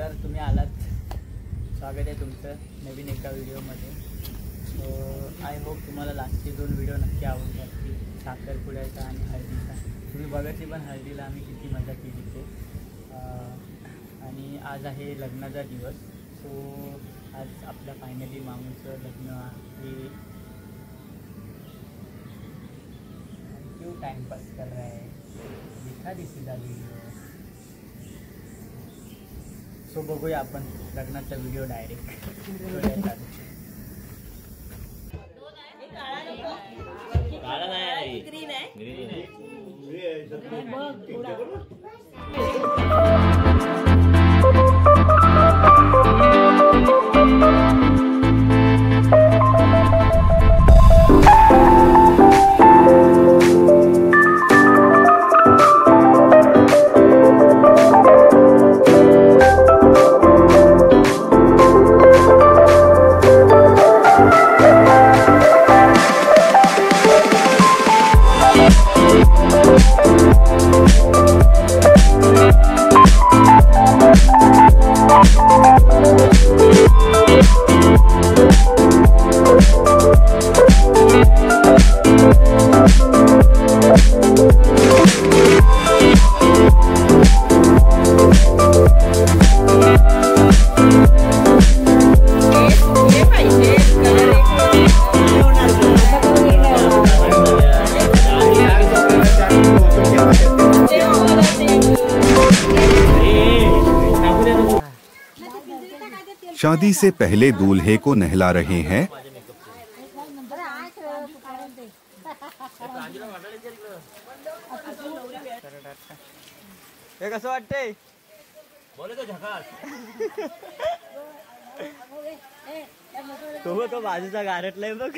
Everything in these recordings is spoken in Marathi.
नमस्कार, तुम्ही आलात. स्वागत आहे तुमचं नवीन एका व्हिडिओमध्ये. आय होप तुम्हाला लास्टचे 2 व्हिडिओ नक्की आवडतात की साखरपुड्याचा आणि हळदीचा. तुम्ही बघायची पण हळदीला आम्ही किती मजा केली ते. आणि आज आहे लग्नाचा दिवस. सो आज आपल्या फायनली मामूचं लग्न आहे. क्यों टाइम पास कर रहा है, दिखा दी सीधा व्हिडिओ. सो बघूया आपण लग्नाचा व्हिडिओ डायरेक्ट. काळा नाही, ग्रीन आहे. शादी से पहले दूल्हे को नहला रहे हैं। हे कसं वाटतंय? तो बाजूचा गारटलाय बघ.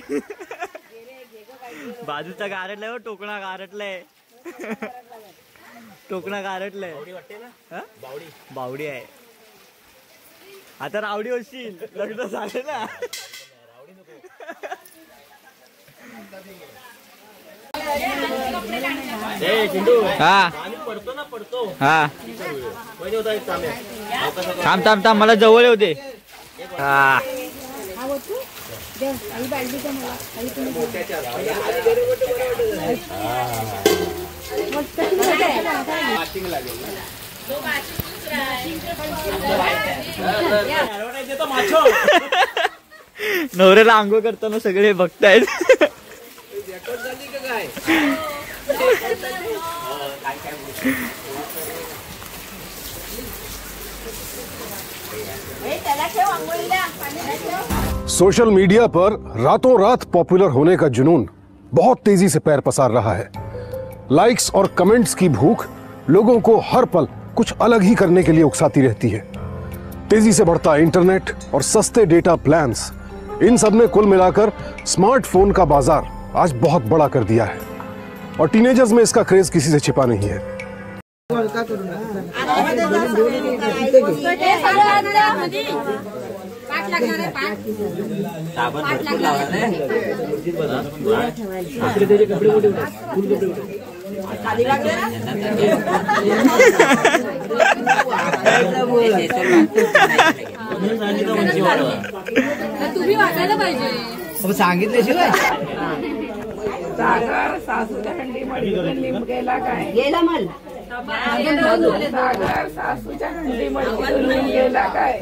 बाजूचा गारटलाय बघ. टोकणा गारटलाय. टोकणा गारटलाय. बावडी आहे. आता रावडी होशील. लग्न झाले ना. थांब मला जवळ येऊ दे. नवऱ्याला आंघोळ करताना सगळे बघतायत. सोशल मीडिया पर रातों रात पॉपुलर होने का जुनून बहुत तेजी से पैर पसार रहा है. लाइक्स और कमेंट्स की भूख लोगों को हर पल कुछ अलग ही करने के लिए उकसाती रहती है. तेजी से बढ़ता इंटरनेट और सस्ते डेटा प्लान्स, इन सब ने कुल मिलाकर स्मार्टफोन का बाजार आज बहुत बड़ा कर दिया है और टीनेजर्स में इसका क्रेज किसी से छिपा नहीं है. तुम्ही वाचायला पाहिजे. सांगितल्याशिवाय सागर सासूच्या हंडीमध्ये लिंब गेला काय गेला मल. सागर सासूच्या हंडीमध्ये लिंब गेला काय.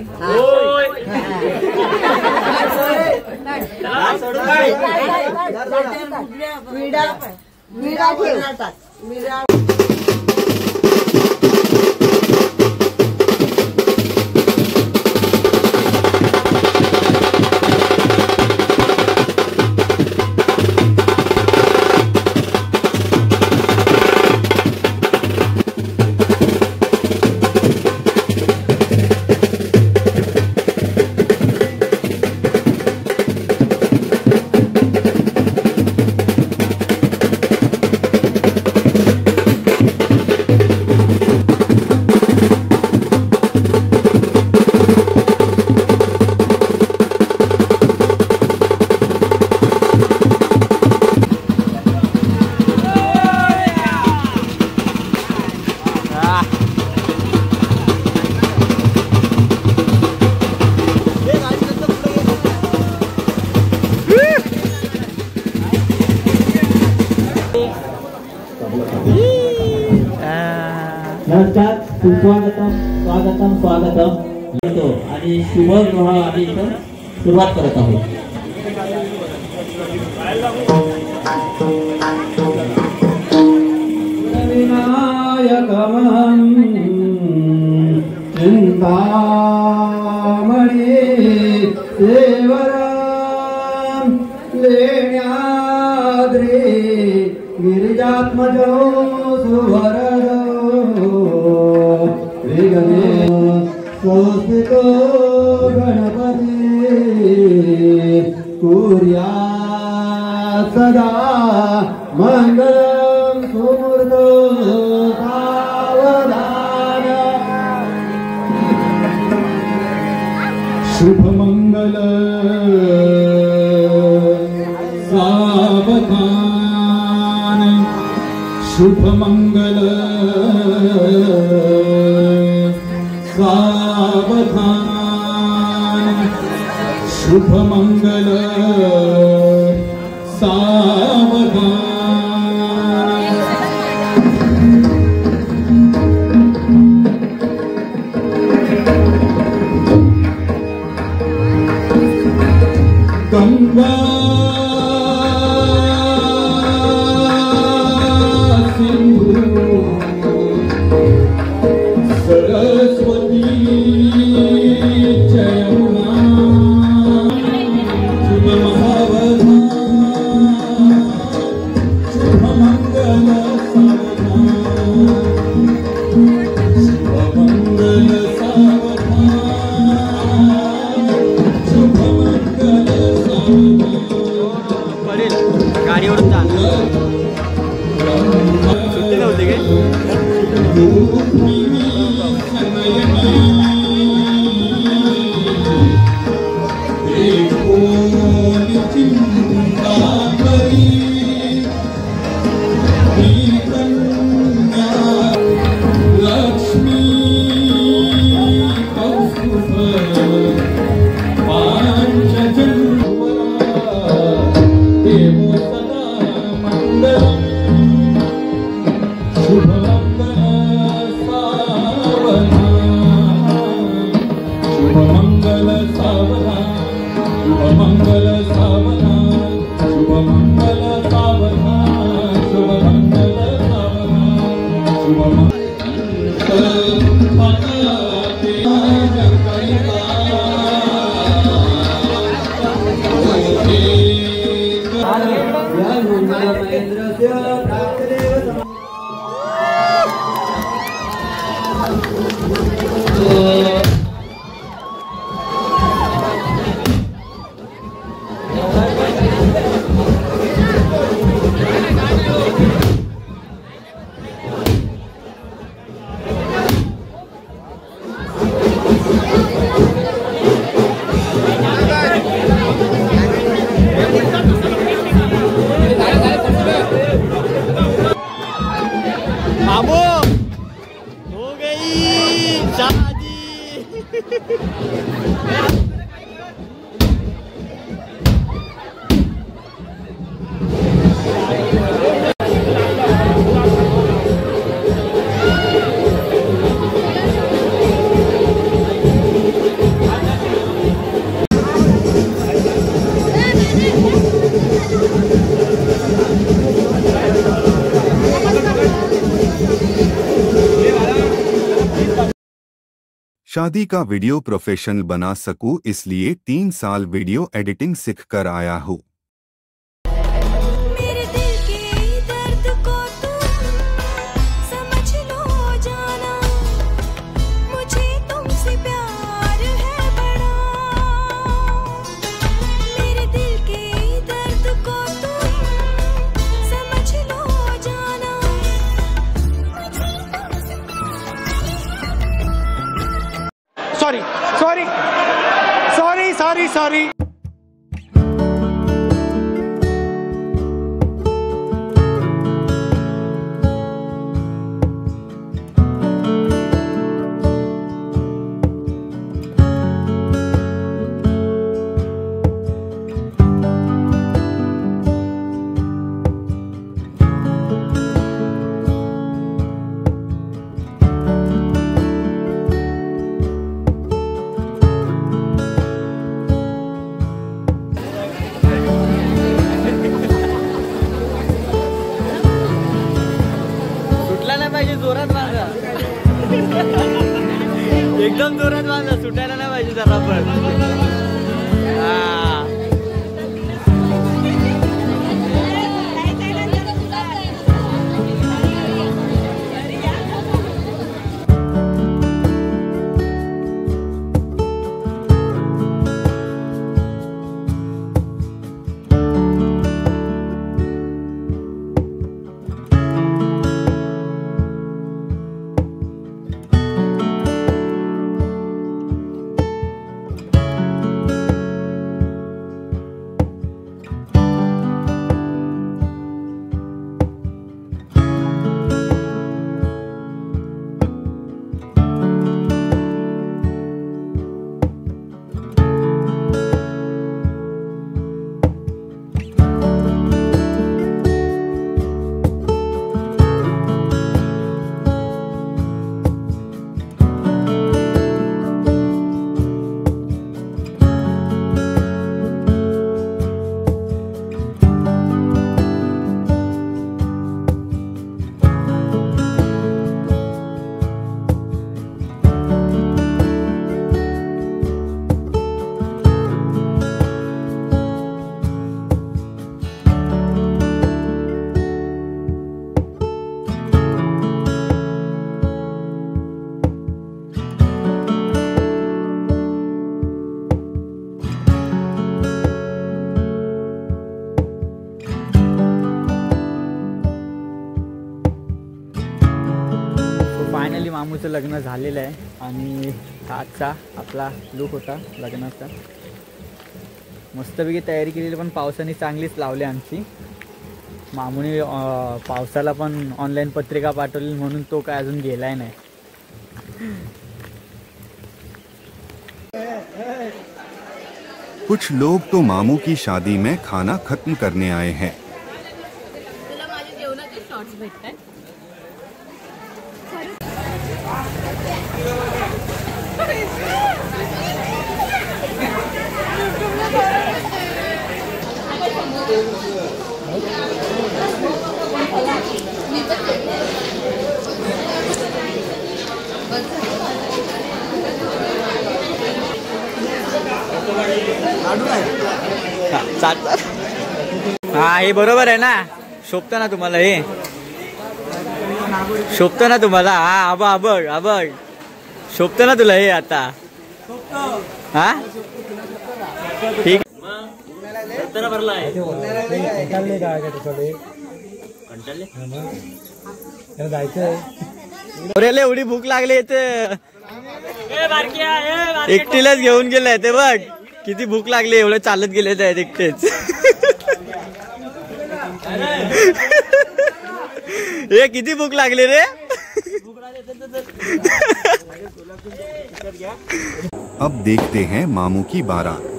नमस्कार, सुस्वागतम, स्वागतम स्वागतम येतो आणि शुभविवाह आम्ही इथं सुरुवात करत आहोत. विनायकमहं चिन्तामणि देवरं लेण्याद्रि गिरिजात्मजो सुवरदो विघ्ने संस्थितो गणपति कुर्यात् सदा मंगलम सुमूर्तो सावधान. शुभ मंगल सावधान, शुभ मंगल सावधान, शुभ मंगल सावधान. गंगा सिंधु सरस्वती जयमुना शुभ महावधान, शुभ मंगल सावधान, शुभ मंगल सावधान, शुभ मंगल पडेल गाडीवरून चालू सुट्टी नव्हती काय? लक्ष्मी मंगल सावधान, शुभ मंगल सावधान, शुभ मंगल सावधान, शुभ मंगल सावधान, शुभ मंगल मामू हो गई शादी. शादी का वीडियो प्रोफेशनल बना सकूं इसलिए 3 साल वीडियो एडिटिंग सीख कर आया हूँ. मेरे दिल के दर्द को तुम समझ लो जाना, मुझे तुमसे प्यार है बड़ा. मेरे दिल के दर्द को तुम समझ लो जाना, मुझे तुमसे sorry sorry sorry sorry sorry. नाही पाहिजे, जोरात बांधा. एकदम जोरात बांधा, सुटायला नाही पाहिजे जरा पण. हा फायनली मामूचं लग्न झालेलं आहे आणि आजचा आपला लुक होता लग्नाचा. मस्तपैकी तयारी केलेली, पण पावसाने चांगलीच लावली आमची. मामूने पावसाला पण ऑनलाईन पत्रिका पाठवली म्हणून तो काय अजून गेलाय नाही. कुछ लोग तो मामू की शादी में खाना खत्म करने आए हैं. तुला माझ्या जेवणाचे शॉर्ट्स भेटतात. हा हे बरोबर आहे ना, शोभतं ना तुम्हाला, हे शोभतं ना तुम्हाला. हा आबा आबग आबग शोभतं ना तुला हे आता. हा ठीक. जायचं एवढी भूक लागली इथे, एकटीलाच घेऊन गेलाय ते बघ. किती भूक लागली, एवढं चालत गेले आहेत एकटेच. हे किती भूक लागली रे. अब देखते हैं मामू की बारात.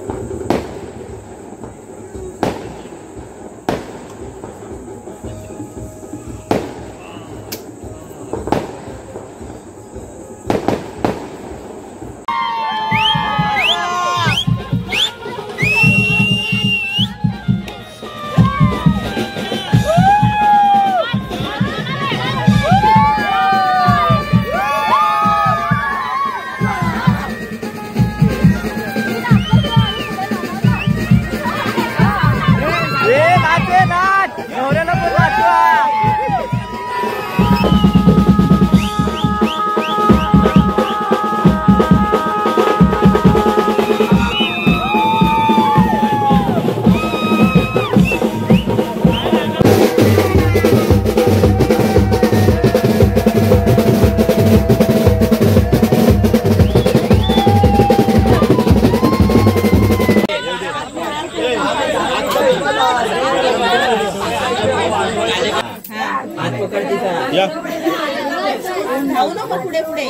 पुढे पुढे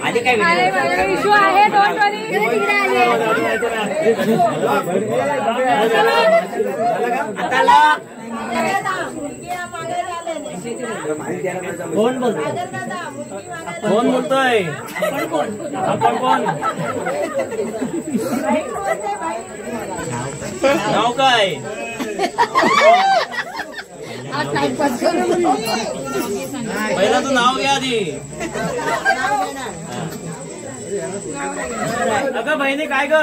आधी काय इशू आहे डोंट वरी कोण बोलतोय? कोण बोलतोय? आपण कोण? नाव काय? पहिला तू नाव घ्या आधी. अगं बहिणी काय ग,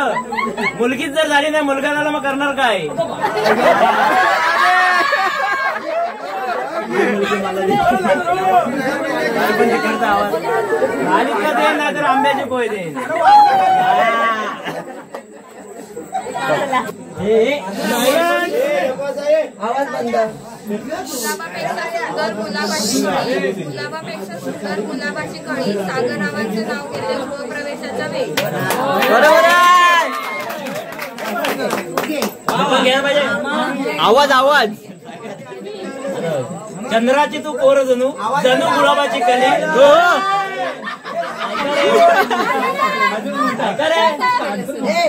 मुलगीच जर झाली नाही, मुलगा झाला मग करणार काय? पण तिकडचा आवाज आलीच का देईन, नाही तर आंब्याची पोय देईन. आवाज बंद. गुलाबापेक्षा सुंदर गुलाबाची कळी सागर नावाचे नाव घेते गृहप्रवेशाच्या वेळी. बरोबर घ्यायला पाहिजे आवाज. आवाज चंद्राची तू पोर जणू जणू गुलाबाची कली.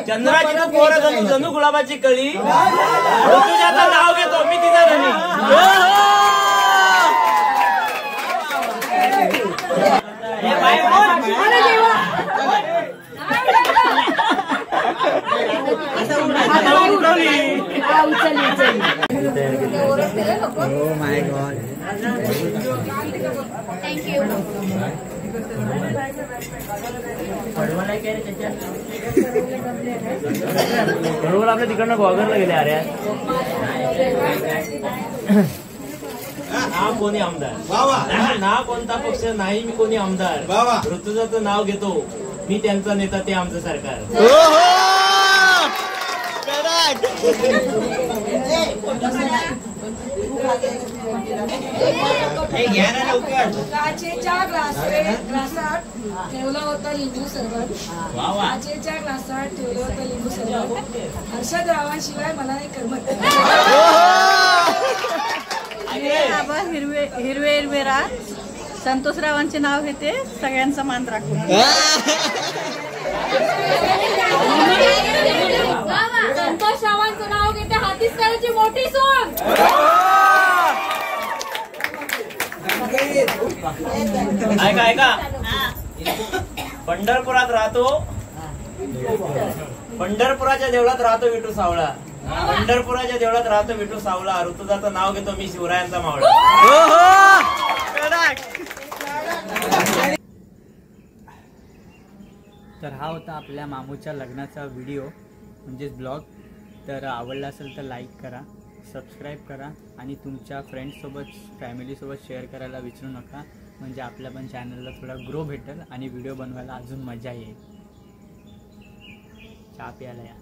चंद्राची तू पोर जणू जणू गुलाबाची कळी. ऋतुजाचं नाव घेतो मी तिचा धनी. बरोबर आपल्या तिकडनं गॉगरला गेले. अरे ना कोणी आमदार ना कोणता पक्ष नाही, मी कोणी आमदार. ऋतुजाचं नाव घेतो मी, त्यांचा नेता ते आमचं सरकार. काचेच्या ग्लासात ठेवलं होतं लिंबू सरबत. काचेच्या ग्लासात ठेवलं होतं लिंबू सरबत. हर्षद रावांशिवाय मला नाही करमत. हिरवे हिरवे हिरवे रात संतोष रावांचे नाव घेते, सगळ्यांचा मान राखून. संतोष रावांचं नाव घेते हातीसराची मोठी सोन. ऐका ऐका, पंढरपुरात राहतो, पंढरपुराच्या देवळात राहतो विठू सावळा. पंढरपुराच्या देवळात राहतो विठू सावळा. ऋतुजाचं नाव घेतो मी, शिवरायांचा मावळा. तर हा होता आपल्या मामूच्या लग्नाचा व्हिडिओ म्हणजेच ब्लॉग. तर आवडला असेल तर लाईक करा, सबस्क्राईब करा आणि तुमच्या फ्रेंड्ससोबत फॅमिलीसोबत शेअर करायला विसरू नका. म्हणजे आपल्या पण चॅनलला थोडा ग्रो भेटेल आणि व्हिडिओ बनवायला अजून मजा येईल. चहा प्यायला या.